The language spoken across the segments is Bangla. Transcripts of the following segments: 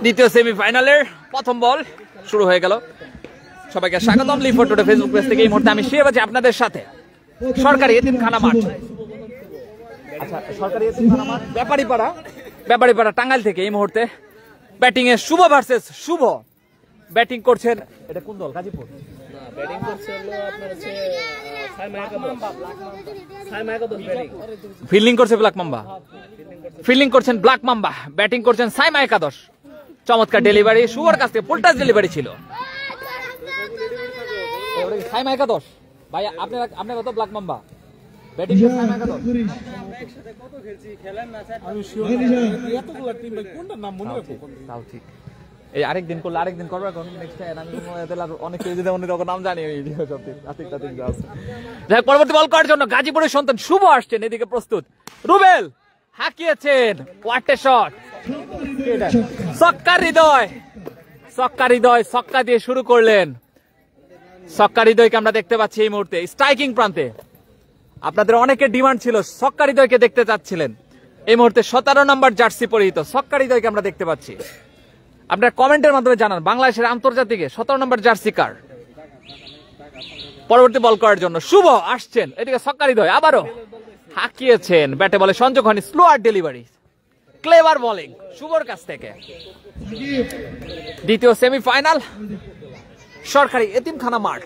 দ্বিতীয় সেমিফাইনালের প্রথম বল শুরু হয়ে গেল। সবাইকে স্বাগতম live for today Facebook page থেকে। এই মুহূর্তে আমি শুয়ে আছি আপনাদের সাথে সরকারি এতিমখানা মাঠ। আচ্ছা, সরকারি এতিমখানা মাঠ ব্যাপারীপাড়া টাঙ্গাইল থেকে এই মুহূর্তে ব্যাটিং এ শুভ ভার্সেস শুভ। ব্যাটিং করছেন, এটা কোন দল? গাজীপুর। ব্যাটিং করছে আপনার হচ্ছে ফিল্ডিং করছে ব্ল্যাক মাম্বা। ফিল্ডিং করছেন ব্ল্যাক মাম্বা, ব্যাটিং করছেন সাইমা একাদশ। চমৎকার ডেলিভারি, শুভর কাছ থেকে ফুল টাচ ডেলিভারি ছিল। সাইমা একাদশ ভাই, আপনার কত? ব্ল্যাক মাম্বা ব্যাটিং সাইমা একাদশ। তাও ঠিক, এই আরেকদিন করলে আরেকদিন করবে। অনেক নাম জানি। পরবর্তী বল করার জন্য গাজীপুরের সন্তান শুভ আসছেন, এদিকে প্রস্তুত। রুবেল হাঁকিয়েছেন, ওয়াট এ শট। ছক্কা হৃদয় ছক্কা দিয়ে শুরু করলেন। ছক্কা হৃদয়কে আমরা দেখতে পাচ্ছি এই মুহূর্তে স্ট্রাইকিং প্রান্তে। আপনাদের অনেকের ডিমান্ড ছিল ছক্কা হৃদয়কে দেখতে চাচ্ছিলেন। এই মুহূর্তে 17 নম্বর জার্সি পরিহিত ছক্কা হৃদয়কে আমরা দেখতে পাচ্ছি। আপনারা কমেন্টের মাধ্যমে জানান বাংলাদেশের আন্তর্জাতিকে 17 নম্বর জার্সি কার। পরবর্তী বল করার জন্য শুভ আসছেন, এদিকে ছক্কা হৃদয় আবারও হাঁকিয়েছেন। ব্যাটে বলে সংযোগ হয়নি, স্লোয়ার ডেলিভারি, ক্লেভার বোলিং শুভর কাছ থেকে। দ্বিতীয় সেমিফাইনাল সরকারি এতিমখানা মাঠ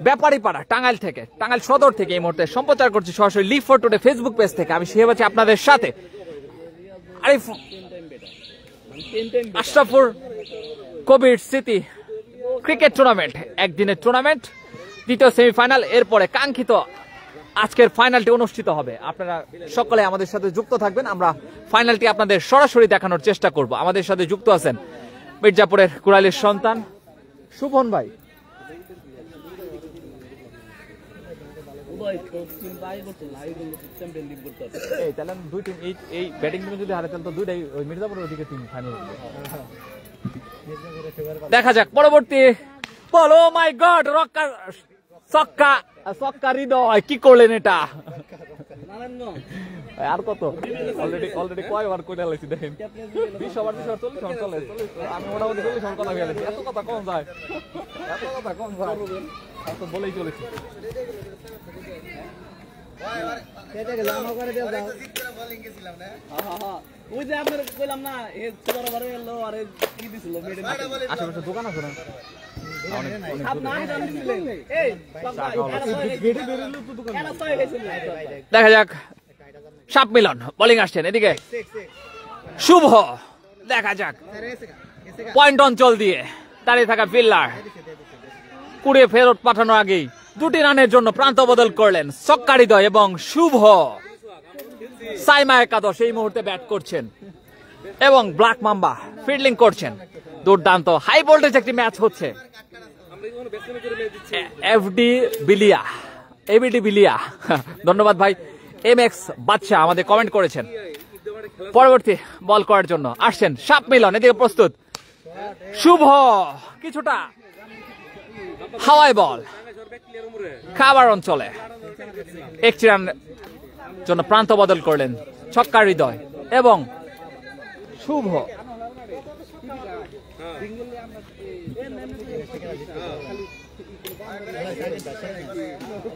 ব্যাপারীপাড়া টাঙ্গাইল থেকে, টাঙ্গাইল সদর থেকে এই মুহূর্তে সম্প্রচার করছি সরাসরি live for today Facebook page থেকে। আমি শুয়ে আছি আপনাদের সাথে। আশরাফুর কবির স্মৃতি ক্রিকেট টুর্নামেন্ট, একদিনের টুর্নামেন্ট, দ্বিতীয় সেমিফাইনাল। এরপরে কাঙ্ক্ষিত আজকের ফাইনালটি অনুষ্ঠিত হবে। আপনারা সকলে আমাদের সাথে যুক্ত থাকবেন। আমরা ফাইনালটি আপনাদের সরাসরি দেখানোর চেষ্টা করব। আমাদের সাথে যুক্ত আছেন মির্জাপুরের কুড়ালির সন্তান শুভন ভাই। এই ব্যাটিং টিম যদি হারে তাহলে তো দুইটাই মির্জাপুরের ওদিকে টিম ফাইনাল। দেখা যাক পরবর্তী বল। ও মাই গড, ছক্কা হৃদয়, কি করলেন এটা? আর কত? অলরেডি কয়বার কইরা লাইছি দেখেন। 20 ওভার 40 রান চলে। আমি মোটামুটি 40 রান কথা বলেছি। এত কথা কম যায়, এত বলেই চলেছি। ওই যে আপনার কইলাম না, আশেপাশে দোকান আছে না? দেখা যাক সাপ মিলন বোলিং আসছেন, এদিকে শুভ। দেখা যাক পয়েন্ট অঞ্চল দিয়ে দাঁড়িয়ে থাকা ফিল্ডার কুড়িয়ে ফেরত পাঠানোর আগেই 2টি রানের জন্য প্রান্ত বদল করলেন ছক্কা হৃদয় এবং শুভ। সাইমা একাদশ এই মুহূর্তে ব্যাট করছেন এবং ব্ল্যাক মাম্বা ফিল্ডিং করছেন। দুর্দান্ত হাই ভোল্টেজ একটি ম্যাচ হচ্ছে। এবিডি বিলিয়া, ধন্যবাদ ভাই। MX বাদশা আমাদের কমেন্ট করেছেন। পরবর্তী বল করার জন্য আসছেন সাপ মিলন, এদিকে প্রস্তুত শুভ। কিছুটা হাওয়াই বল খাবার অঞ্চলে 1 রান জন্য প্রান্ত বদল করলেন ছক্কা হৃদয় এবং শুভ।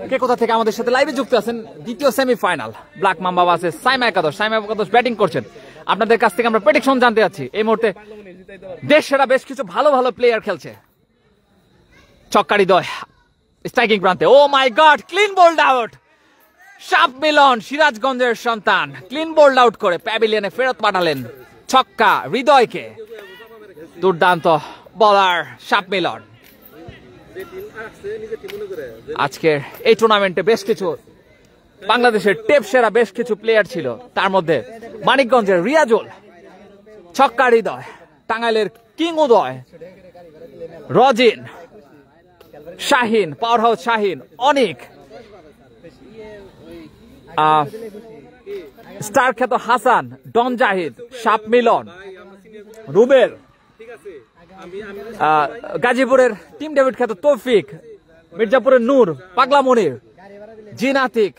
কে কোথা থেকে আমাদের সাথে লাইভে যুক্ত আছেন? দ্বিতীয় semifinal black mamba versus Saima একাদশ। সাইমা একাদশ ব্যাটিং করছেন। আপনাদের কাছ থেকে আমরা প্রেডিকশন জানতে যাচ্ছি। এই মুহূর্তে দেশ সেরা বেশ কিছু ভালো ভালো প্লেয়ার খেলছে। ছক্কা হৃদয় স্ট্রাইকিং প্রান্তে, ও my god, clean bold out. সাপ মিলন সিরাজগঞ্জের সন্তান ক্লিন বোল্ড আউট করে প্যাভিলিয়নে ফেরত পাঠালেন ছক্কা হৃদয়কে। দুর্দান্ত বলার সাপ মিলন। আজকের এই টুর্নামেন্টে বেশ কিছু বাংলাদেশের টেপ সেরা বেশ কিছু প্লেয়ার ছিল। তার মধ্যে মানিকগঞ্জের রিয়াজুল, ছক্কা হৃদয়, টাঙ্গাইলের কিং উদয়, রজিন, শাহিন, পাওয়ার হাউস শাহিন, অনিক, স্টার খ্যাত হাসান, ডন জাহিদ, সাপ মিলন, রুবেল, গাজীপুরের টিম ডেভিড খ্যাত তৌফিক, মির্জাপুরের নূর, পাগলা মনির, জিনাতিক,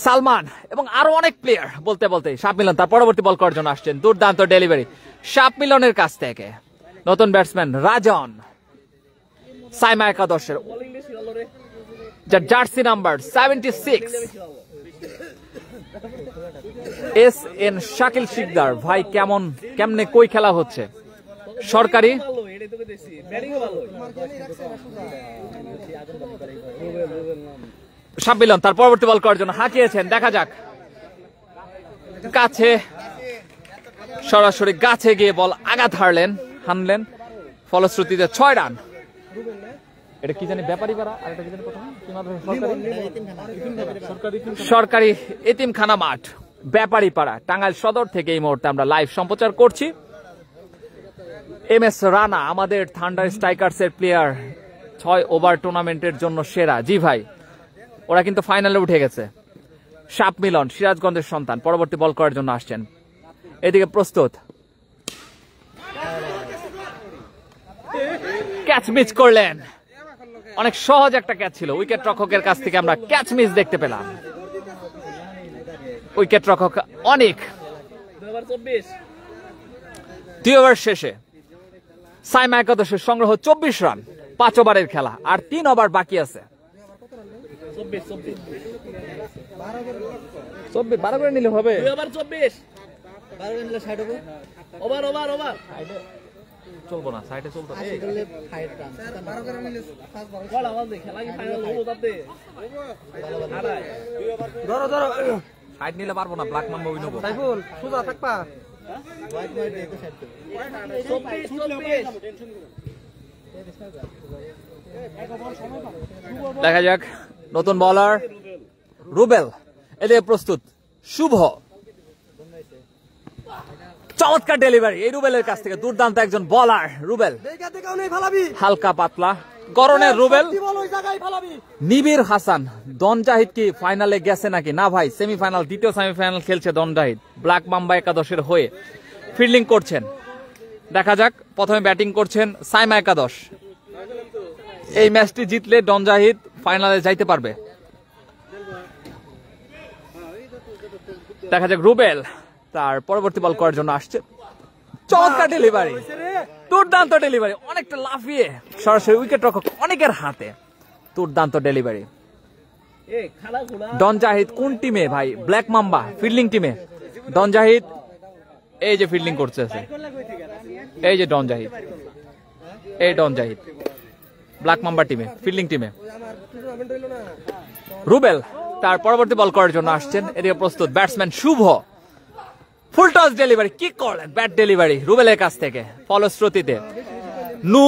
সালমান এবং আরো অনেক প্লেয়ার বলতে বলতে সাপ মিলন তার পরবর্তী বল করার জন্য আসছেন। দুর্দান্ত ডেলিভারি, সাপ মিলনের কাছ থেকে। নতুন ব্যাটসম্যান রাজন, সাইমা একাদশের, বোলিং বেশি ভালো রে, যার জার্সি নাম্বার 76। বেশি ভালো। SN শাকিল শিকদার। ভাই কেমনে কই খেলা হচ্ছে? সরকারি ভালো, এটাই তোকে দেখছি, ব্যাটিংও ভালো। রুবেল নাম। সাপ মিলন তার পরবর্তী বল করার জন্য হাঁকিয়েছেন, দেখা যাক। কাছে, সরাসরি গাছে গিয়ে বল আঘাত হানলেন, ফলশ্রুতিতে 6 রান। এটা কি জানি ব্যাপারী পাড়া, আর এটা কি জানি প্রথম কি মাদ্রাসা? সরকারি এতিমখানা মাঠ, ব্যাপারী পাড়া, টাঙ্গাইল সদর থেকে এই মুহূর্তে আমরা লাইভ সম্প্রচার করছি। MS রানা আমাদের থান্ডার স্ট্রাইকার্স এর প্লেয়ার, 6 ওভার টুর্নামেন্টের জন্য সেরা। জি ভাই, ওরা কিন্তু ফাইনালে উঠে গেছে। সাপ মিলন সিরাজগঞ্জের সন্তান, পরবর্তী বল করার জন্য আসছেন। এদিকে প্রস্তুত, ক্যাচ মিস করলেন। অনেক সহজ একটা ক্যাচ ছিল, উইকেট রক্ষকের কাছ থেকে আমরা ক্যাচ মিস দেখতে পেলাম। উইকেট রক্ষক অনেক। 2024 2 ওভার শেষে সাইমা একাদশের সংগ্রহ 24 রান, 5 ওভারের খেলা, আর 3 ওভার বাকি আছে। 12 করে নিলে হবে। 2024 12 নিলে 60 হবে। ওভার ওভার ওভার চলবো না, সাইডে চলতো। বল আমাদের খেলা কি ফাইনাল হবো তাতে? ধরো ধরো সাইড নিলে পারবো না, ব্ল্যাক মাম্বা উইন হবো। সাইফুল সোজা থাকবা। 24 দেখা যাক। নতুন বলার রুবেল, এদিকে প্রস্তুত শুভ। চমৎকার ডেলিভারি এই রুবেলের কাছ থেকে, দুর্দান্ত একজন বলার রুবেল। দেখা দেখাও নেই ফালাবি। হালকা পাতলা গরনের রুবেল। কি বল ওই জায়গায় ফালাবি। নিবির হাসান, ডন জাহিদ কি ফাইনালে গেছে নাকি? না ভাই, সেমিফাইনাল, দ্বিতীয় সেমিফাইনাল খেলছে ডন জাহিদ ব্ল্যাক মাম্বা একাদশের হয়ে। ফিল্ডিং করছেন, দেখা যাক। প্রথমে ব্যাটিং করছেন সাইমা একাদশ। এই ম্যাচটি জিতলে ডন জাহিদ ফাইনালে যাইতে পারবে। দেখা যাক রুবেল তার পরবর্তী বল করার জন্য আসছে। চমৎকার ডেলিভারি, দুর্দান্ত ডেলিভারি, অনেকটা লাফিয়ে সরাসরি উইকেট রক্ষক অনেকের হাতে। দুর্দান্ত ডেলিভারি। এই খেলা খোলা ডন জাহিদ কোন টিমে ভাই? ব্ল্যাক মাম্বা ফিল্ডিং টিমে ডন জাহিদ। এই যে ফিল্ডিং করছে, এই যে ডন জাহিদ, এই ডন জাহিদ ব্ল্যাক মাম্বা টিমে, ফিল্ডিং টিমে। রুবেল তার পরবর্তী বল করার জন্য আসছেন। এদিকে প্রস্তুত ব্যাটসম্যান শুভ। ফুল টস ডেলিভারি, কি করলেন? ব্যাট ডেলিভারি রুবেলের কাছ থেকে, ফলশ্রুতিতে নু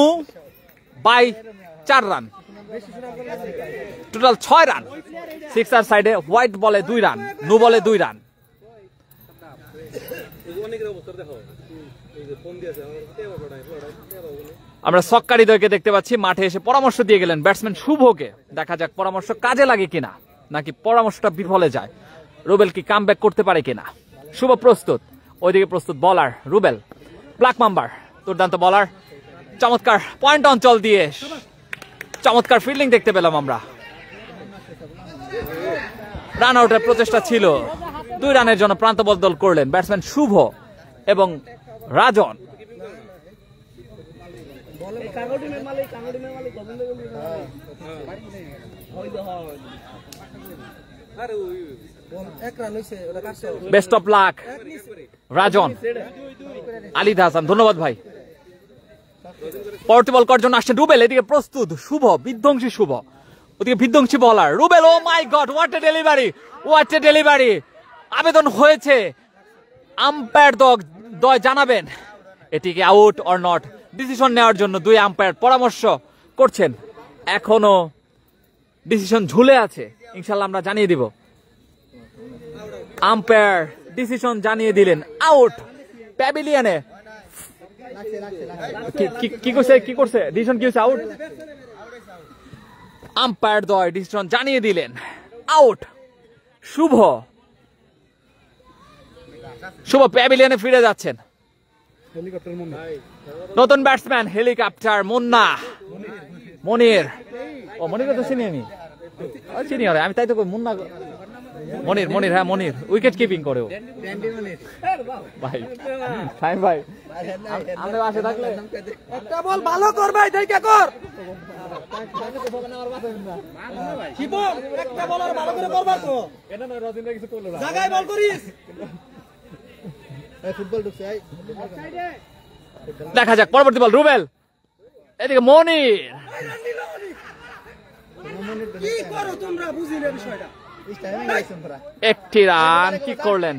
বাই 4 রান, টোটাল 6 রান। সিক্সার সাইডে হোয়াইট বলে 2 রান, নু বলে 2 রান। আমরা সক্কারিদয়কে দেখতে পাচ্ছি মাঠে এসে পরামর্শ দিয়ে গেলেন ব্যাটসম্যান শুভকে। দেখা যাক পরামর্শ কাজে লাগে কিনা, নাকি পরামর্শটা বিফলে যায়। রুবেল কি কামব্যাক করতে পারে কিনা? শুভ প্রস্তুত, ওইদিকে প্রস্তুত বলার রুবেল, ব্ল্যাক মাম্বার, দুর্দান্ত বলার। চমৎকার পয়েন্ট অঞ্চল দিয়ে চমৎকার ফিল্ডিং দেখতে পেলাম আমরা। রান আউটের প্রচেষ্টা ছিল, 2 রানের জন্য প্রান্ত বদল করলেন ব্যাটসম্যান শুভ এবং রাজন। কাঙ্গো টিমের মালিক পছন্দ করি হইতো হয়। আরে ওই এক রান হইছে, ওটা কাটছে। বেস্ট অফ লাক রাজন। আলিদ হাসান, ধন্যবাদ ভাই। পরবর্তী বল করার জন্য আসছেন রুবেল। এদিকে প্রস্তুত শুভ, বিধ্বংসী শুভ, ওদিকে বিধ্বংসী বলার Rubel. Oh my God, what a delivery, what a delivery. আবেদন হয়েছে, আম্পায়ার দয় জানাবেন এটিকে আউট অর নট। ডিসিশন নেওয়ার জন্য 2 আম্পায়ার পরামর্শ করছেন। এখনো ডিসিশন ঝুলে আছে, ইনশাল্লাহ আমরা জানিয়ে দিব। আম্পায়ার ডিসিশন জানিয়ে দিলেন, আউট। প্যাভিলিয়নে কি করছে ডিসিশন, কি হচ্ছে? আউট। আম্পায়ার দয় ডিসিশন জানিয়ে দিলেন, আউট। শুভ প্যাভিলিয়নে ফিরে যাচ্ছেন। নতুন ব্যাটসম্যান হেলিকপ্টার মুন্না মনির। ও মনির তো চিনি আমি, চিনি আমি, তাই তো মুন্না মনির। হ্যাঁ মনির উইকেট কিপিং করে ভাই। ভাই আমরা পাশে থাকলে একটা বল ভালো কর ভাই, দেখে কর। শিবম, একটা বল আর ভালো করে করবা তো। এটা না রদিনরা কিছু করলো না। জায়গায় বল করিস। ফুটবল ঢুকছে দেখা যাক পরবর্তী বল রুবেল, এদিকে মনির, কি করো তোমরা, বুঝি না বিষয়টা। একটি রান কি করলেন।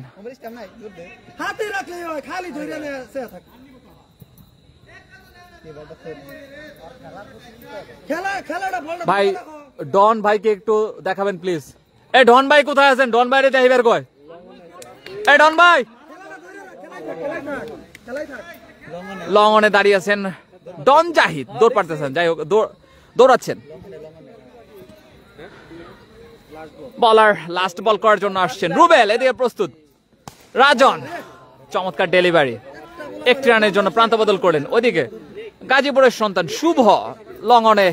হাতে রাখলে হয়, খালি ধরে নিয়ে সে থাক। খেলাটা বলটা ভাই ডন ভাইকে একটু দেখাবেন প্লিজ। এই ডন ভাই কোথায় আছেন? ডন ভাইরে দেখাইবার কয়। এই ডন ভাই খেলাই থাক। লঙ্গনে দাঁড়িয়ে আছেন ডন জাহিদ, দৌড় পারতেছেন, যাই হোক দৌড়াচ্ছেন। বলার লাস্ট বল করার জন্য আসছেন রুবেল, এদিকে প্রস্তুত রাজন, চমৎকার ডেলিভারি, একটি রানের জন্য প্রান্ত বদল করলেন। ওইদিকে গাজীপুরের সন্তান শুভ লঙ্গনে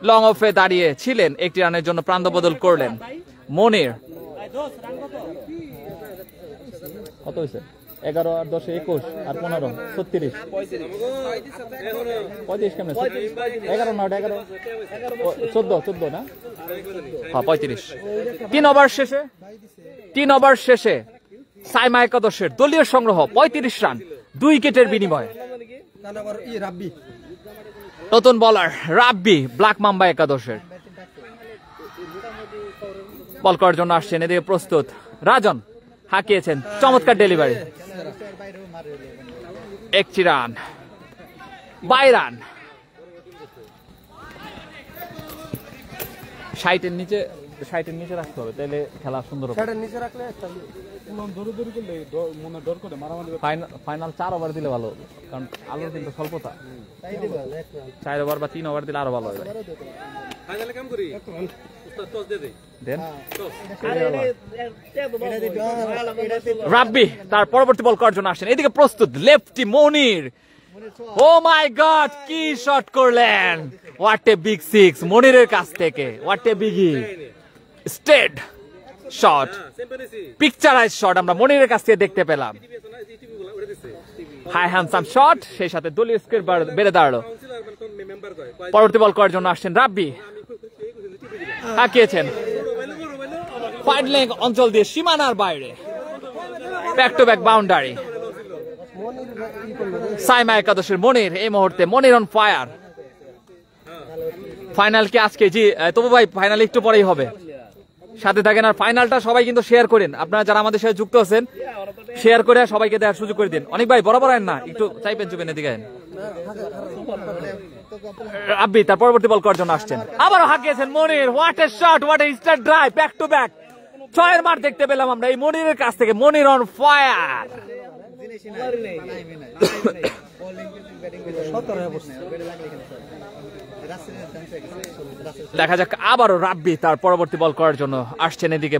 লং অফে দাঁড়িয়ে ছিলেন, একটি রানের জন্য প্রান্ত বদল করলেন। মনির কত হয়েছে? 11 আর 10 21 আর 15 36 35 কেমন? 11 না 11 14 না? হ্যাঁ 35। 3 ওভার শেষে সাইমা একাদশের দলীয় সংগ্রহ 35 রান 2 উইকেটের বিনিময়ে। নতুন বলার রাব্বি ব্ল্যাক মাম্বা একাদশের বল করার জন্য আসছেন। এদিকে প্রস্তুত রাজন, হাঁকিয়েছেন, চমৎকার ডেলিভারি, একটি রান 22 রান। 60-এর নিচে রাখতে হবে, তাহলে খেলা সুন্দর হবে। নিচে রাখলে ফাইনাল 4 ওভার দিলে ভালো, কারণ আলোর কিন্তু স্বল্পতা। 4 ওভার বা 3 ওভার দিলে আরো ভালো হবে। ফাইনালে কাম করি, টস দে দে দেন রাব্বি তার পরবর্তী বল করার জন্য আসেন। এদিকে প্রস্তুত lefty Monir, O my god কি শট করলেন, হোয়াট এ বিগ সিক্স মনিরের কাছ থেকে, what a big state shot, picturise shot আমরা মনিরের কাছ থেকে দেখতে পেলাম। হাই হ্যান্ডসাম শট, সেই সাথে দলীয় স্কোর বেড়ে দাঁড়ালো। পরবর্তী বল করার জন্য আসছেন রাব্বি, হাঁকিয়েছেন ফাইড লেগ অঞ্চল দিয়ে সীমানার বাইরে, back to back boundary. Saima একাদশের মনির এই মুহূর্তে মনির অন ফায়ার। ফাইনাল কি আজকে? জি তবু ভাই ফাইনাল একটু পরেই হবে, সাথে থাকেন। আর ফাইনালটা সবাই কিন্তু শেয়ার করেন, আপনারা যারা আমাদের সাথে যুক্ত আছেন শেয়ার করে সবাইকে দেখার সুযোগ করে দিন। অনেক ভাই বরাবর আইন না, একটু চাইবেন চুপেন এদিকে আইন। আব্বি তার পরবর্তী বল করার জন্য আসছেন, আবারও হাঁকিয়েছেন Monir, what a shot, what a star drive, back to back 6 মার দেখতে পেলাম আমরা এই মনিরের কাছ থেকে। Monir on fire. দেখা যাক আবারও রাব্বি তার পরবর্তী বল করার জন্য আসছেন। এদিকে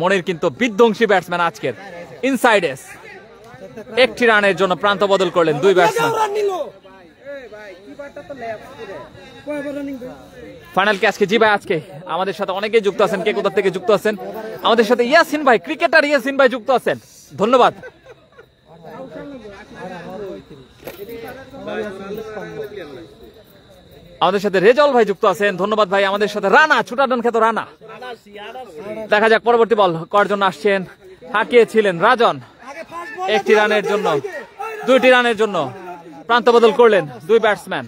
মনির কিন্তু বিধ্বংসী ব্যাটসম্যান আজকের, ইনসাইড এস, একটি রানের জন্য প্রান্ত বদল করলেন 2 ব্যাটসম্যান। ফাইনাল কি আজকে? জি ভাই আজকে আমাদের সাথে অনেকেই যুক্ত আছেন, কে কোথা থেকে যুক্ত আছেন আমাদের সাথে? ইয়াসিন ভাই, ক্রিকেটার ইয়াসিন ভাই যুক্ত আছেন, ধন্যবাদ। আমাদের সাথে রেজাউল ভাই যুক্ত আছেন, ধন্যবাদ ভাই। আমাদের সাথে রানা, ছুটাডন খ্যাত রানা। দেখা যাক পরবর্তী বল করার জন্য আসছেন, হাঁকিয়েছিলেন রাজন, একটি রানের জন্য 2টি রানের জন্য প্রান্ত বদল করলেন 2 ব্যাটসম্যান।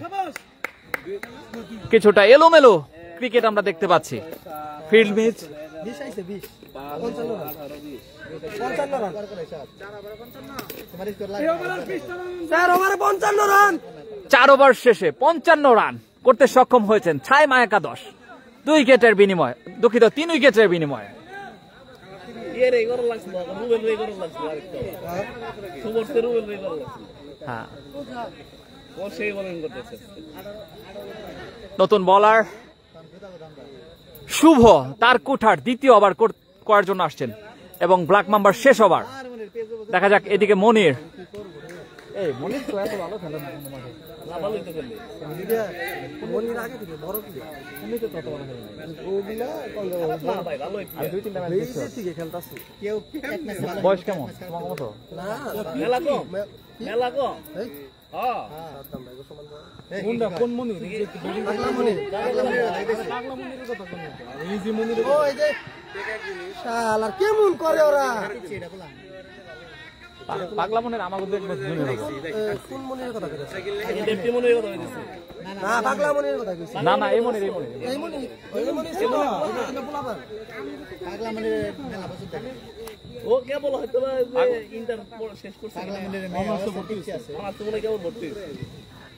কিছুটা এলোমেলো ক্রিকেট আমরা দেখতে পাচ্ছি, ফিল্ড ম্যাচ 4 ওভার শেষে 55 রান করতে সক্ষম হয়েছেন সাইমা একাদশ, 2 উইকেটের বিনিময়, দুঃখিত 3 উইকেটের বিনিময়ে। হ্যাঁ নতুন বলার শুভ তার কুঠার দ্বিতীয় ওভার করার জন্য আসছেন এবং ব্ল্যাক মাম্বার শেষ ওভার। দেখা যাক এদিকে মনির এই মনির তো এত ভালো খেলে না কোনো মাঠে। মনির আগে থেকে বড় কি মনির তো তত ভালো খেলে না। ওগুলা আর দুই তিনটা ম্যাচ দেখছো? থেকে খেলতাছে কেউ এক ম্যাচ ভালো বয়স কেমন তোমার মতো? না মেলা কম মেলা কম এই হ্যাঁ সাদ্দাম ভাই সমান কোনটা কোন মনির পাগলা মনির পাগলা মনিরের কথা কোন এই যে মনির ও এই যে শালা কেমন করে ওরা পাগলা মনের আমাকে দেখবো জুনিয়র হবে। কোন মনির কথা কইতাছে ডেপটি মনিরের কথা কইতেছে না পাগলা মনির কথা কইছে না না এই মনির এই মনির এই মনির ছিল না পোলাপান পাগলা মনির মেলা বছর থাকে ও কেবল হয়তো বা যে ইন্টার শেষ করছে পাগলা মনির মেলা ভর্তি আছে আমার তো মনে কেবল ভর্তি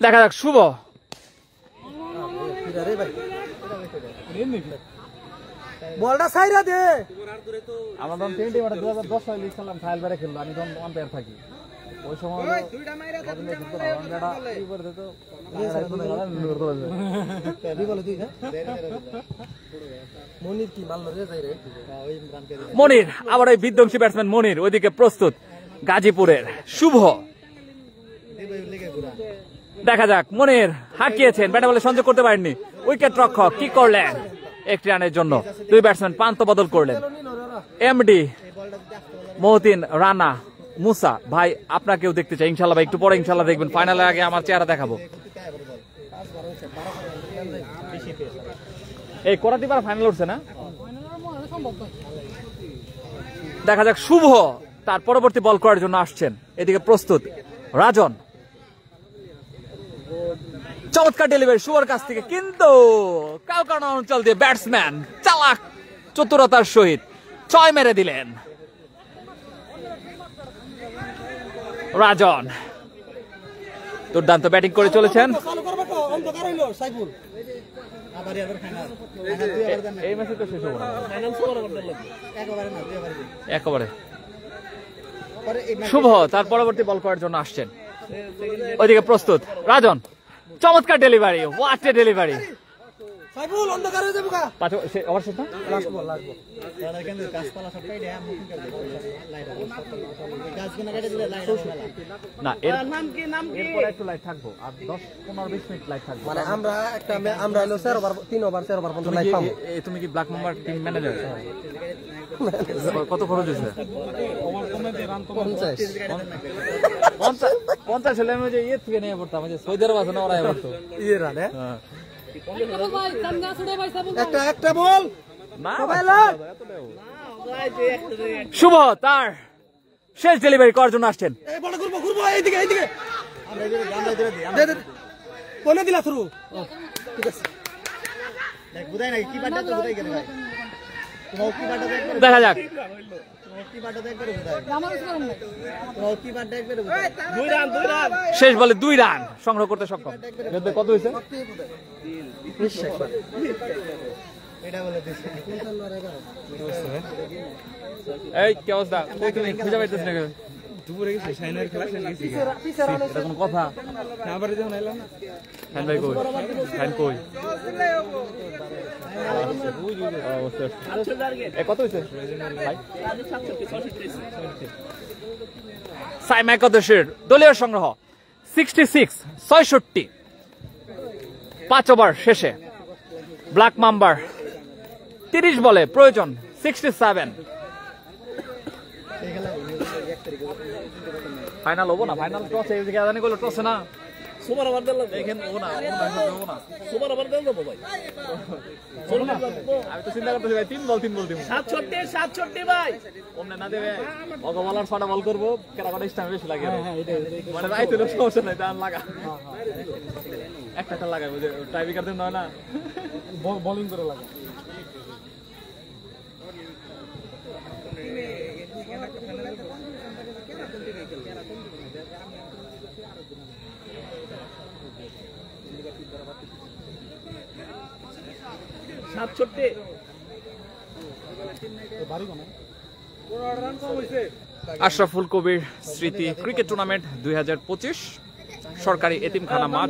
দেখা যাক শুভ রে ভাই বলটা সাইরা দে আমরা তখন টেন্টি মাঠে 2010 সালে লিগ খেললাম ট্রায়াল বেড়ে খেললো আমি তখন আম্পায়ার থাকি ওই সময় মনির কি মারলো রে যাই রে মনির আবার এই বিধ্বংসী ব্যাটসম্যান মনির ওইদিকে প্রস্তুত গাজীপুরের শুভ দেখা যাক মনির হাঁকিয়েছেন ব্যাটে বলে সংযোগ করতে পারেননি উইকেট রক্ষক কি করলেন একটি রানের জন্য দুই ব্যাটসম্যান পান্ত বদল করলেন এমডি মহতিন রানা মুসা ভাই আপনাকেও দেখতে চাই ইনশাল্লাহ ভাই একটু পরে ইনশাল্লাহ দেখবেন ফাইনালের আগে আমার চেহারা দেখাবো এই করাতিপাড়া ফাইনাল উঠছে না দেখা যাক শুভ তার পরবর্তী বল করার জন্য আসছেন এদিকে প্রস্তুত রাজন চমৎকার ডেলিভারি শুভর কাছ থেকে কিন্তু কালকাটা অঞ্চল দিয়ে ব্যাটসম্যান চালাক চতুরতার সহিত 6 মেরে দিলেন রাজন দুর্দান্ত ব্যাটিং করে চলেছেন চালু করবে তো অন্ধকার হইলো সাইফুল আবার ফাইনাল দুই আবার দেন এই ম্যাচে তো শেষ হবে না ফাইনাল সবার করতে লাগবে একবারে না দুই আবার একেবারে পরে এই শুভ তার পরবর্তী বল করার জন্য আসছেন ওইদিকে প্রস্তুত রাজন চমৎকার delivery what a delivery Saiful অন্ধকার হয়ে যাবো কা ওভার শেষ না লাস্ট বল তারা কেন গাছপালা সব কাটে আমরা কি করব লাইট গাছ কিনা কেটে দিলে লাইট না এর নাম কি এরপর একটু লাইট থাকবো আর 10-15-20 মিনিট লাইট থাকবো মানে আমরা একটা আমরা হলো 4 ওভার 3 ওভার 4 ওভার পর্যন্ত লাইট পাবো তুমি কি ব্ল্যাক মাম্বার টিম ম্যানেজার কত খরচ হয়েছে 50 হলে আমি যে ইয়ে থেকে নিয়ে পড়তাম যে সৌদি আরব আছে না ওরা পড়তো ইয়ে রানে হ্যাঁ একটা বল না সবাই লাগ শুভ তার শেষ ডেলিভারি করার জন্য আসছেন এই বড় ঘুরবো এইদিকে আমরা দে কোনে দিলা থ্রু ঠিক আছে দেখ বুঝাই না কি বাটা তো বুঝাই গেল ভাই তোমার কি বাটা দেখ দেখা যাক কি বাটা দেখ করে বুঝাই তোমার কি বাটা দেখ করে বুঝাই 2 রান শেষ বলে 2 রান সংগ্রহ করতে সক্ষম কত হয়েছে এটা বলে দিছি এই কি অবস্থা কই তুমি খুঁজে পাইতেছ না দুপুরে গেছে সাইনার খেলা শেষ গেছি এটা কোন কথা আবার যখন এলাম ফাইন ভাই কই ফাইন কই কত হয়েছে সাইম একাদশের দলীয় সংগ্রহ 66 5 ওভার শেষে ব্ল্যাক মাম্বার 30 বলে প্রয়োজন 67 ফাইনাল হবো না ফাইনাল টস এদিকে আদানি করলো টসে না সুপার ওভার দিল দেখেন ও না না সুপার ওভার দিল ভাই আমি তো চিন্তা করতেছি ভাই 3 বল দিব 67 ভাই ওমনে না দেবে ওকে বলার 6টা বল করব কেরা কটা স্টাইম বেশি লাগে মানে রাইতে লোক সমস্যা নাই দান লাগা একটা লাগাবো যে টাইব্রেকার দেন না বোলিং করে লাগা আশরাফুল কবির স্মৃতি ক্রিকেট টুর্নামেন্ট 2025 সরকারি এতিমখানা মাঠ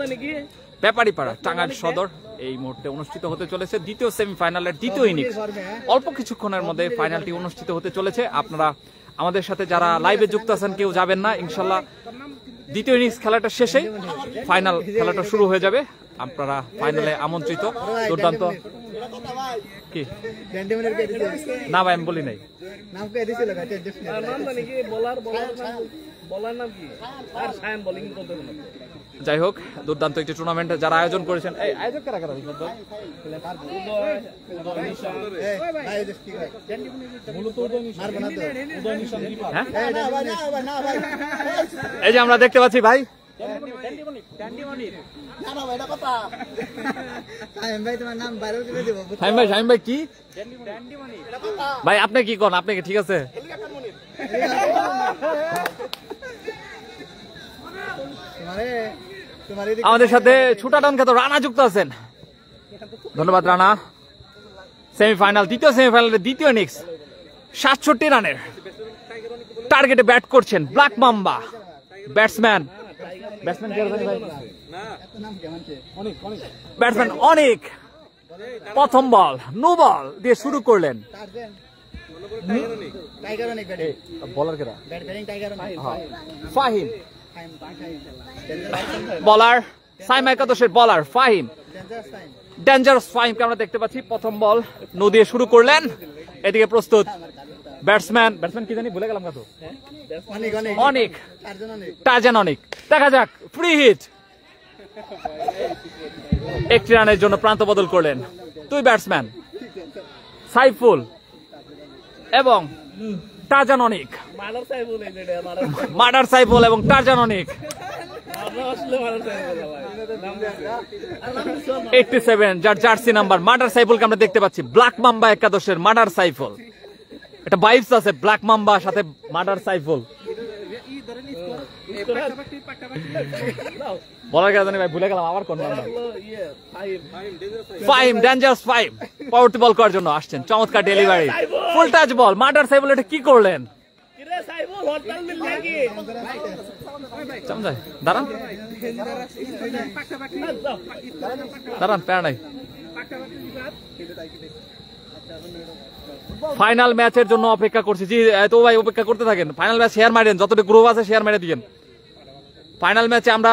ব্যাপারীপাড়া টাঙ্গাইল সদর এই মুহূর্তে অনুষ্ঠিত হতে চলেছে দ্বিতীয় সেমিফাইনালের দ্বিতীয় ইনিংস অল্প কিছুক্ষণের মধ্যে ফাইনালটি অনুষ্ঠিত হতে চলেছে আপনারা আমাদের সাথে যারা লাইভে যুক্ত আছেন কেউ যাবেন না ইনশাল্লাহ দ্বিতীয় ইনিংস খেলাটা শেষেই ফাইনাল খেলাটা শুরু হয়ে যাবে। আপনারা ফাইনালে আমন্ত্রিত। দুর্দান্ত কি না ভাই আমি বলি নাই। নাম কে দিছিল ভাই? নাম জানি কি বলার নাম কি? আর সায়ান বোলিং করতে না। যাই হোক, দুর্দান্ত একটি টুর্নামেন্ট যারা আয়োজন করেছেন। এই আয়োজক কারা কারা? হ্যাঁ? এই যে আমরা দেখতে পাচ্ছি ভাই, শাহিম ভাই কি ভাই আপনি কি কোন? আপনি কি ঠিক আছে? আমাদের সাথে ছোটা ডান খ্যাত রানা যুক্ত আছেন। ধন্যবাদ রানা। সেমিফাইনাল, দ্বিতীয় সেমিফাইনালের দ্বিতীয় ইনিংস 67 রানের টার্গেটে ব্যাট করছেন ব্ল্যাক মাম্বা। ব্যাটসম্যান অনেক প্রথম বল নো বল দিয়ে শুরু করলেন। ফাহিম বলার, সাইমা একাদশের বলার ফাহিম, ডেঞ্জারাস ফাহিমকে আমরা দেখতে পাচ্ছি। প্রথম বল নো দিয়ে শুরু করলেন। এদিকে প্রস্তুত ব্যাটসম্যান কি জানি ভুলে গেলাম কত, অনেক টার্জান অনেক। দেখা যাক, ফ্রি হিট, একটি রানের জন্য প্রান্ত বদল করলেন দুই ব্যাটসম্যান সাইফুল এবং টার্জান অনেক। মার্ডার সাইফুল এবং টার্জান অনেক। 87 যার জার্সি নাম্বার মার্ডার সাইফুলকে আমরা দেখতে পাচ্ছি। ব্ল্যাক মাম্বা একাদশের মার্ডার সাইফুল, এটা ভাইবস আছে ব্ল্যাক মাম্বা সাথে মার্ডার সাইফুল। বলার কথা জানি ভাই ভুলে গেলাম আবার কোন নাম্বার। ফাইম, ডেঞ্জারাস ফাইম পরবর্তী বল করার জন্য আসছেন। চমৎকার ডেলিভারি, ফুল টাচ বল। মার্ডার সাইফুল এটা কি করলেন? দাঁড়ান দাঁড়ান, প্যারা নাই। ফাইনাল ম্যাচের জন্য অপেক্ষা করছি। জি তো ভাই অপেক্ষা করতে থাকেন। ফাইনাল ম্যাচ শেয়ার মারেন, যতটুকু গ্রুপ আছে শেয়ার মেরে দিবেন। ফাইনাল ম্যাচে আমরা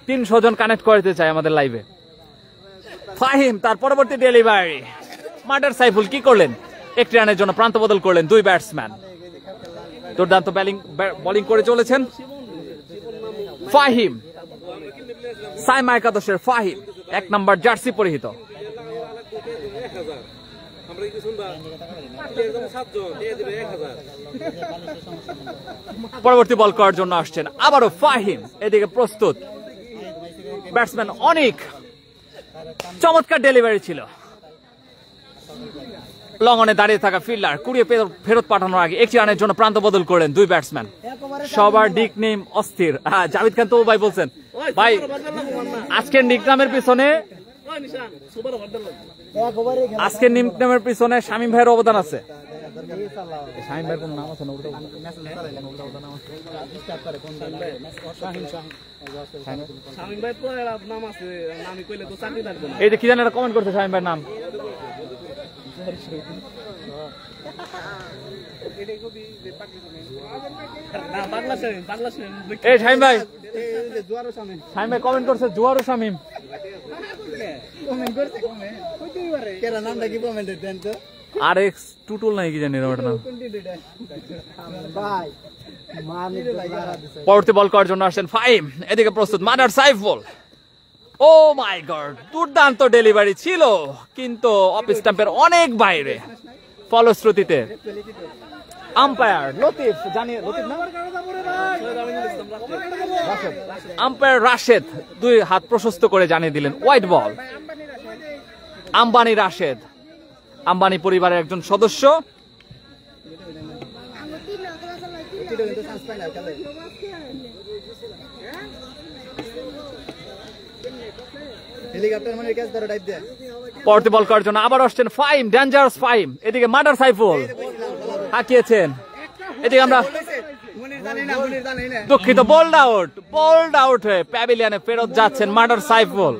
300 জন কানেক্ট করতে চাই আমাদের লাইভে। ফাহিম তার পরবর্তী ডেলিভারি, মার্ডার সাইফুল কি করলেন? একটি রানের জন্য প্রান্ত বদল করলেন দুই ব্যাটসম্যান। দুর্দান্ত বোলিং করে চলেছেন ফাহিম, সাইমা একাদশের ফাহিম, 1 নম্বর জার্সি পরিহিত। পরবর্তী বল করার জন্য আসছেন আবারও ফাহিম। এদিকে প্রস্তুত ব্যাটসম্যান অনেক। চমৎকার ডেলিভারি ছিল। লঙ্গনে দাঁড়িয়ে থাকা ফিল্ডার কুড়িয়ে ফেরত পাঠানোর আগে একটি রানের জন্য প্রান্ত বদল করলেন দুই ব্যাটসম্যান। সবার নিক নেম অস্থির। জাভেদ খান তো ভাই বলছেন ভাই আজকের নিক নামের পিছনে, আজকের নিক নামের পিছনে শামীম ভাইয়ের অবদান আছে। শামীম ভাইয়ের কোন নাম আছে না? এই যে কি জানি একটা কমেন্ট করছে শামীম ভাইয়ের নাম। এই শামীম ভাই, শামীম ভাই কমেন্ট করছে জুয়ারো শামীম। আর এক্স টুটুল নাই কি জানি নাম। পরবর্তী বল করার জন্য আসছেন ফাহিম। এদিকে প্রস্তুত murder Saiful. O my god, দুর্দান্ত ডেলিভারি ছিল কিন্তু অফ স্টাম্পের অনেক বাইরে। ফলশ্রুতিতে আম্পায়ার লতিফ, জানিয়ে লতিফ না, আম্পায়ার রাশেদ 2 হাত প্রশস্ত করে জানিয়ে দিলেন ওয়াইড বল। আম্বানি রাশেদ, আম্বানি পরিবারের একজন সদস্য। পরবর্তী বল করার জন্য আবার আসছেন ফাইম, ডেঞ্জারাস ফাইম। এদিকে মার্ডার সাইফুল হাঁকিয়েছেন। এদিকে আমরা দুঃখিত, বোল্ড আউট হয়ে প্যাভিলিয়নে ফেরত যাচ্ছেন মার্ডার সাইফুল।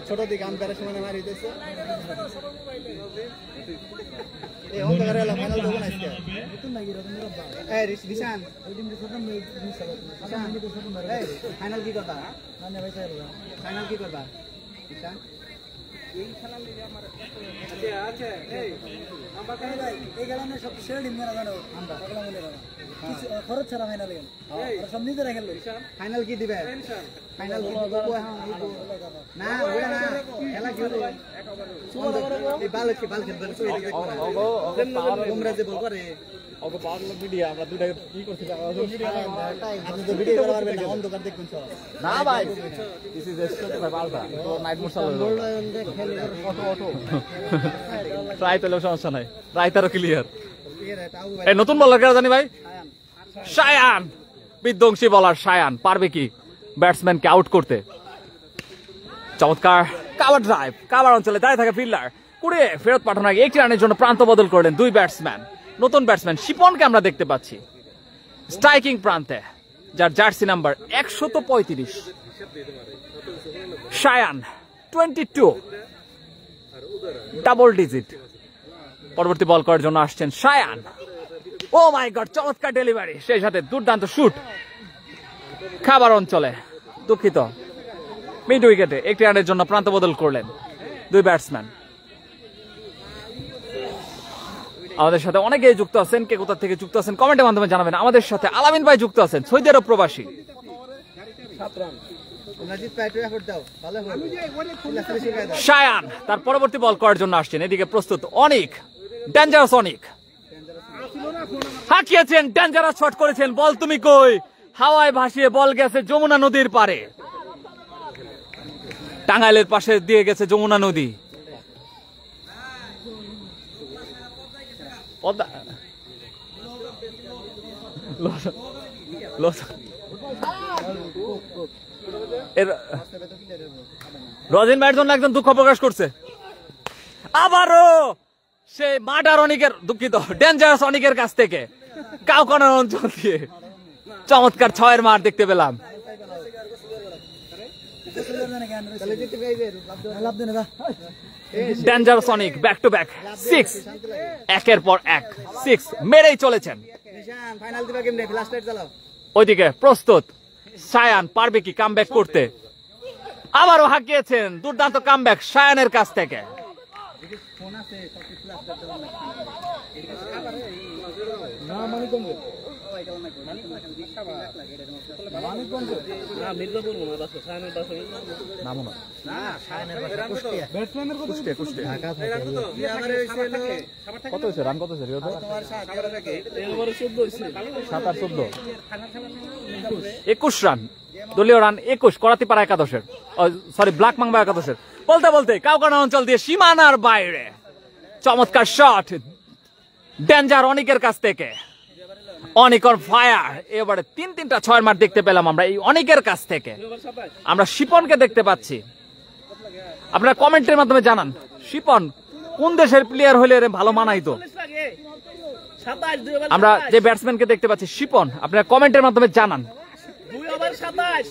ছোট দিকে আম্পায়ারের সময় মারি দিয়েছে। এই অন্ধকারে এলাম ফাইনাল দেবো না আজকে এই রিশান ফাইনাল কি করবা ফাইনাল কি করবা রিশান খরচ ছাড়া ফাইনাল গেল সব নিজেরা খেললো ফাইনাল কি দিবে ফাইনাল কি না ওটা না খেলা কি হবে এই বাল কি বাল খেলবে তোমরা যে বল করে ওকে পাওয়ার লোক ভিডিও আমরা দুইটা কি করছি আপনি তো ভিডিও করা পারবেন না অন্ধকার দেখবেন সব না ভাই দিস ইজ এক্সট্রা ভাই পাল্টা তো নাইট মোড চালানো ট্রাই পেলেও সমস্যা নাই ট্রাই তারও ক্লিয়ার এই নতুন বলার কারা জানি ভাই শায়ান বিধ্বংসী বলার শায়ান পারবে কি ব্যাটসম্যানকে আউট করতে চমৎকার কাভার ড্রাইভ কাভার অঞ্চলে দাঁড়িয়ে থাকে ফিল্ডার কুড়িয়ে ফেরত পাঠানোর আগে একটি রানের জন্য প্রান্ত বদল করলেন দুই ব্যাটসম্যান নতুন ব্যাটসম্যান শিপনকে আমরা দেখতে পাচ্ছি স্ট্রাইকিং প্রান্তে যার jersey number 135 Shayan 22 double digit পরবর্তী বল করার জন্য আসছেন শায়ান ও মাই গড চমৎকার ডেলিভারি সেই সাথে দুর্দান্ত শুট খাবার অঞ্চলে দুঃখিত মিড উইকেটে একটি রানের জন্য প্রান্ত বদল করলেন দুই ব্যাটসম্যান আমাদের সাথে অনেকেই যুক্ত আছেন কে কোথা থেকে যুক্ত আছেন কমেন্টের মাধ্যমে জানাবেন আমাদের সাথে আলামিন ভাই যুক্ত আছেন সৌদি আরব প্রবাসী শায়ান তার পরবর্তী বল করার জন্য আসছেন এদিকে প্রস্তুত অনিক ডেঞ্জারাস অনিক হাঁকিয়েছেন ডেঞ্জারাস শট করেছেন বল তুমি কই হাওয়ায় ভাসিয়ে বল গেছে যমুনা নদীর পারে টাঙ্গাইলের পাশে দিয়ে গেছে যমুনা নদী রজিন ভাইয়ের জন্য একজন দুঃখ প্রকাশ করছে আবারও সে মার্ডার অনিকের দুঃখিত ডেঞ্জারাস অনিকের কাছ থেকে কাউকানার অঞ্চল দিয়ে চমৎকার 6-এর মার দেখতে পেলাম dangerous Anik back to back 6 একের পর এক 6 মেরেই চলেছেন ওইদিকে প্রস্তুত শায়ান পারবে কি কামব্যাক করতে আবারও হাঁকিয়েছেন দুর্দান্ত কামব্যাক শায়ানের কাছ থেকে কত হয়েছে রান কত হয়েছে 21 রান দলীয় রান 21 করাতিপাড়া একাদশের সরি ব্ল্যাক মাম্বা একাদশের বলতে বলতে কাউকানা অঞ্চল দিয়ে সীমানার বাইরে চমৎকার শট ডেঞ্জার অনিকের কাছ থেকে অনিক অন ফায়ার এবারে 3-3টা 6-এর মার দেখতে পেলাম আমরা এই অনিকের কাছ থেকে আমরা শিপনকে দেখতে পাচ্ছি আপনারা কমেন্টের মাধ্যমে জানান শিপন কোন দেশের প্লেয়ার হলে ভালো মানাইতো আমরা যে ব্যাটসম্যানকে দেখতে পাচ্ছি শিপন আপনারা কমেন্টের মাধ্যমে জানান 2 ওভার 27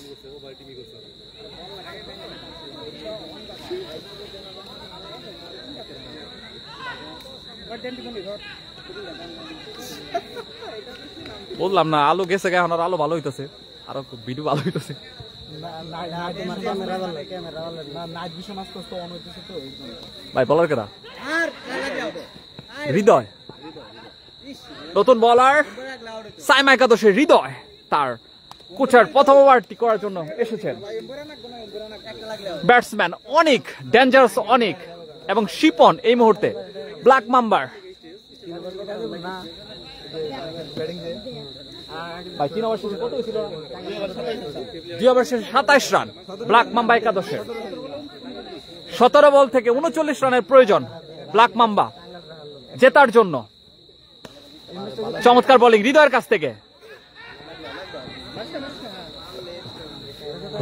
বললাম না আলো গেছে এখন আর আলো ভালো হইতেছে আরো ভিডিও ভালো হইতেছে ভাই বলার কেনা হৃদয় নতুন বলার সাইমা একাদশের হৃদয় তার কোচার প্রথম ওভারটি করার জন্য এসেছেন ব্যাটসম্যান অনিক ডেঞ্জারাস অনিক এবং শিপন এই মুহূর্তে ব্ল্যাক মাম্বার ভাই 3 ওভার শেষে কত হয়েছিল 2 ওভার শেষে 27 রান ব্ল্যাক মাম্বা একাদশের 17 বল থেকে 39 রানের প্রয়োজন ব্ল্যাক মাম্বা জেতার জন্য চমৎকার বোলিং হৃদয়ের কাছ থেকে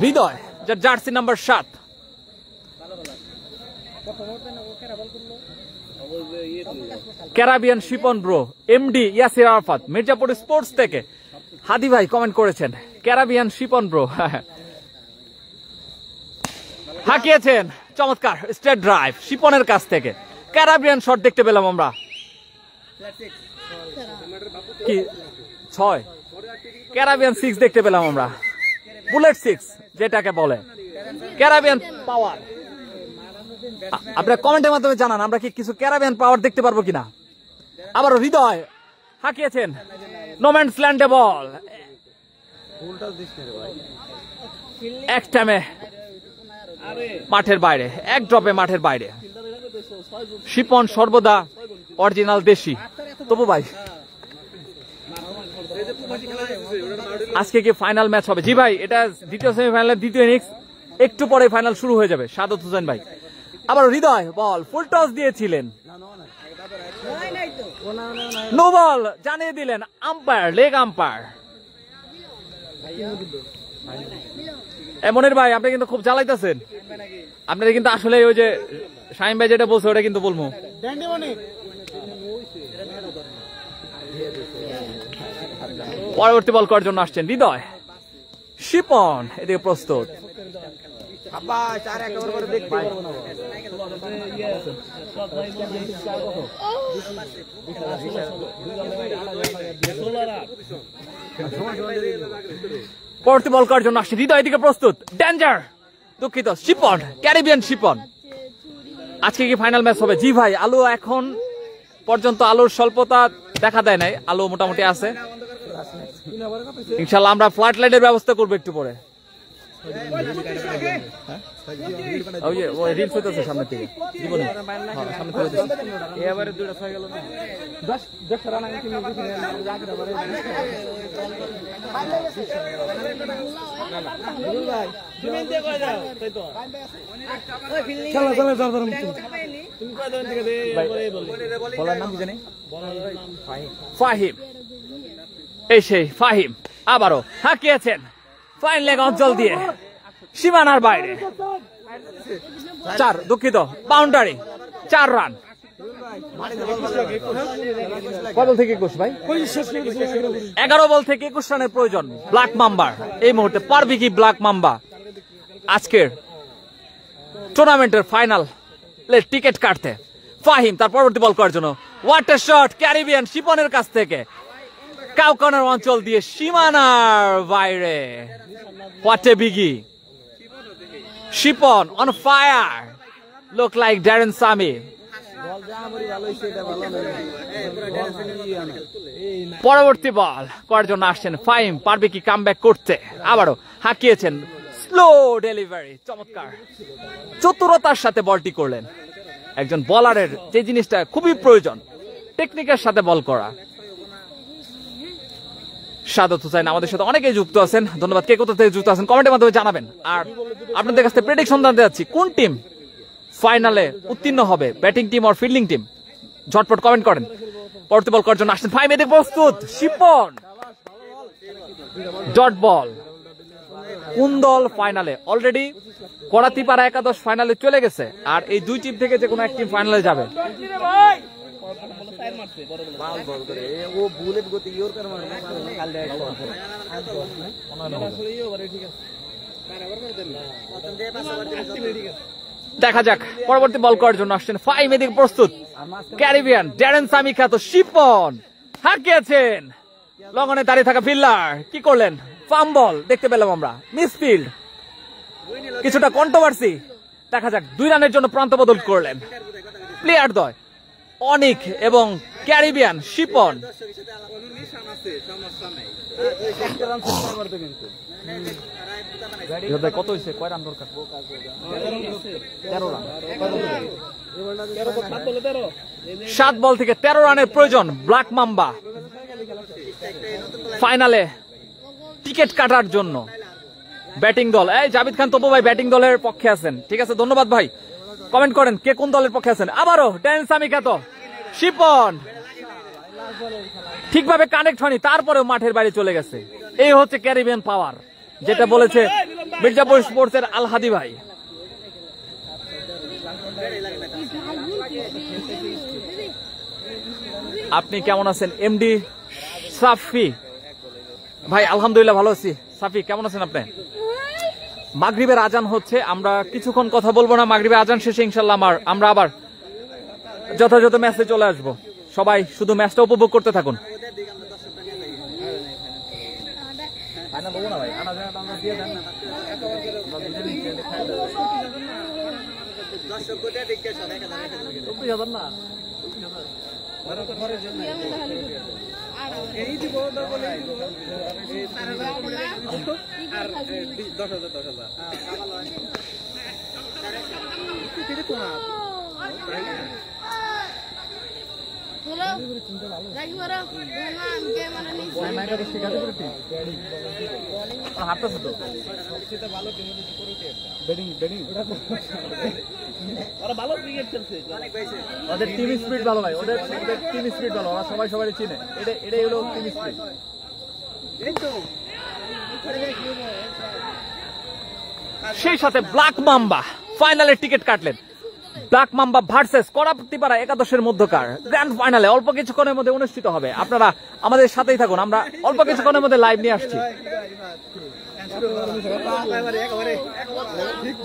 হৃদয় যার jersey number 7 Caribbean Shipon bro MD Yasir Arafat Mirzapur sports থেকে হাদি ভাই কমেন্ট করেছেন ক্যারাবিয়ান শিপন ব্রো হাঁকিয়েছেন চমৎকার স্ট্রেট ড্রাইভ শিপনের কাছ থেকে ক্যারাবিয়ান শট দেখতে পেলাম আমরা কি 6 ক্যারাবিয়ান 6 দেখতে পেলাম আমরা, বুলেট 6 যেটাকে বলে ক্যারাবিয়ান পাওয়ার। আপনারা কমেন্টের মাধ্যমে জানান আমরা কি কিছু ক্যারাবিয়ান পাওয়ার দেখতে পারবো কিনা। আবার হৃদয় হাঁকিয়েছেন, নোম্যান্স ল্যান্ডে বল, এক টাইমে মাঠের বাইরে, এক ড্রপে মাঠের বাইরে। শিপন সর্বদা অরিজিনাল দেশি। তবু ভাই আজকে কি ফাইনাল ম্যাচ হবে? জি ভাই, এটা দ্বিতীয় সেমিফাইনালের দ্বিতীয় ইনিংস, একটু পরে ফাইনাল শুরু হয়ে যাবে। সাদত হোসেন ভাই আবার হৃদয় বল ফুল টস দিয়েছিলেন, নো বল জানিয়ে দিলেন আম্পায়ার, লেগ আম্পায়ার। মনির ভাই আপনি কিন্তু খুব জ্বালাইতেছেন, আপনারা কিন্তু আসলে ওই যে শাহিম ভাই যেটা বলছে ওটা কিন্তু বলবো। পরবর্তী বল করার জন্য আসছেন হৃদয়, শিপন এদিকে প্রস্তুত। পরবর্তী বল করার জন্য আসছে হৃদয়, এদিকে প্রস্তুত। ডেঞ্জার, দুঃখিত, শিপন, ক্যারিবিয়ান শিপন। আজকে কি ফাইনাল ম্যাচ হবে? জি ভাই, আলো এখন পর্যন্ত আলোর স্বল্পতা দেখা দেয় নাই, আলো মোটামুটি আছে। ইনশাল্লাহ আমরা ফ্লাড লাইটের ব্যবস্থা করবো একটু পরে। সামনে থেকে জীবনে বলার নাম কি জানি? ফাহিম। এই সেই ফাহিম আবারও হাঁকিয়েছেন ফাইন লেগ অঞ্চল দিয়ে সীমানার বাইরে। 4, দুঃখিত, বাউন্ডারি, 4 রান। কত বল থেকে 21 ভাই? 11 বল থেকে 21 রানের প্রয়োজন ব্ল্যাক মাম্বার এই মুহূর্তে। পারবি কি ব্ল্যাক মাম্বা আজকের টুর্নামেন্টের ফাইনাল টিকিট কাটতে? ফাহিম তার পরবর্তী বল করার জন্য, ওয়াটার শট ক্যারিবিয়ান শিপনের কাছ থেকে কাউকানার অঞ্চল দিয়ে সীমানার বাইরে। What a biggie! Shipon on fire, look like Darren Sami. পরবর্তী বল করার জন্য আসছেন ফাহিম, পারবে কি কামব্যাক করতে? আবারও হাঁকিয়েছেন, স্লো ডেলিভারি, চমৎকার চতুরতার সাথে বলটি করলেন। একজন বলারের যে জিনিসটা খুবই প্রয়োজন, টেকনিকের সাথে বল করা। সাদত হোসেন আমাদের সাথে অনেকেই যুক্ত আছেন, ধন্যবাদ। কে কোথা থেকে যুক্ত আছেন কমেন্টের মাধ্যমে জানাবেন। আর আপনাদের কাছ থেকে প্রেডিকশন জানতে যাচ্ছি, কোন টিম ফাইনালে উত্তীর্ণ হবে, ব্যাটিং টিম আর ফিল্ডিং টিম? ঝটপট কমেন্ট করেন। পরবর্তী বল করার জন্য আসছেন ফাহিম, এদিকে প্রস্তুত। Shipon dot ball. কোন দল ফাইনালে? অলরেডি করাতিপাড়া একাদশ ফাইনালে চলে গেছে, আর এই দুই টিম থেকে যে কোনো এক টিম ফাইনালে যাবে। দেখা যাক। পরবর্তী বল করার জন্য আসছেন ফাহিম, এদিকে প্রস্তুত। ক্যারিবিয়ান ড্যারেন সামি খ্যাত শিপন হাঁকিয়েছেন, লঙ্ঘনে দাঁড়িয়ে থাকা ফিল্ডার কি করলেন? ফার্ম বল দেখতে পেলাম আমরা, মিসফিল্ড, কিছুটা কন্ট্রোভার্সি। দেখা যাক, 2 রানের জন্য প্রান্ত বদল করলেন প্লেয়ার দ্বয়, অনিক এবং ক্যারিবিয়ান শিপন। কত হয়েছে? কয় রান দরকার? 13 রান। 7 বল থেকে 13 রানের প্রয়োজন ব্ল্যাক মাম্বা ফাইনালে টিকিট কাটার জন্য। ব্যাটিং দল, এই জাভিদ খান তপু ভাই ব্যাটিং দলের পক্ষে আছেন, ঠিক আছে, ধন্যবাদ ভাই। কমেন্ট করেন কে কোন দলের পক্ষে আছেন। আবারও ড্যারেন সামি খ্যাত শিপন ঠিকভাবে কানেক্ট হয়নি, তারপরেও মাঠের বাইরে চলে গেছে। এই হচ্ছে ক্যারিবিয়ান পাওয়ার, যেটা বলেছে মির্জাপুর স্পোর্টসের আল হাদি ভাই। আপনি কেমন আছেন এমডি সাফি ভাই? আলহামদুলিল্লাহ ভালো আছি। সাফি কেমন আছেন আপনি? মাগরিবের আজান হচ্ছে, আমরা কিছুক্ষণ কথা বলবো না। মাগরিবের আজান শেষে ইনশাল্লাহ আমরা আবার যথাযথ ম্যাচে চলে আসবো। সবাই শুধু ম্যাচটা উপভোগ করতে থাকুন। এই দিব বলে আর 10,000 হাঁটতেছে তো ওরা ভালো ক্রিকেট খেলছে। ওদের টিম স্পিরিট ভালো ভাই, ওদের টিম স্পিরিট ভালো, ওরা সবাই সবাই চিনে, এটাই হলো টিম স্পিরিট। সেই সাথে ব্ল্যাক মাম্বা ফাইনালের টিকিট কাটলেন। ব্ল্যাক মাম্বা ভার্সেস করাপ্তিপাড়া একাদশের মধ্যকার গ্র্যান্ড ফাইনালে অল্প কিছুক্ষণের মধ্যে অনুষ্ঠিত হবে। আপনারা আমাদের সাথেই থাকুন, আমরা অল্প কিছুক্ষণের মধ্যে লাইভ নিয়ে আসছি। ঠিক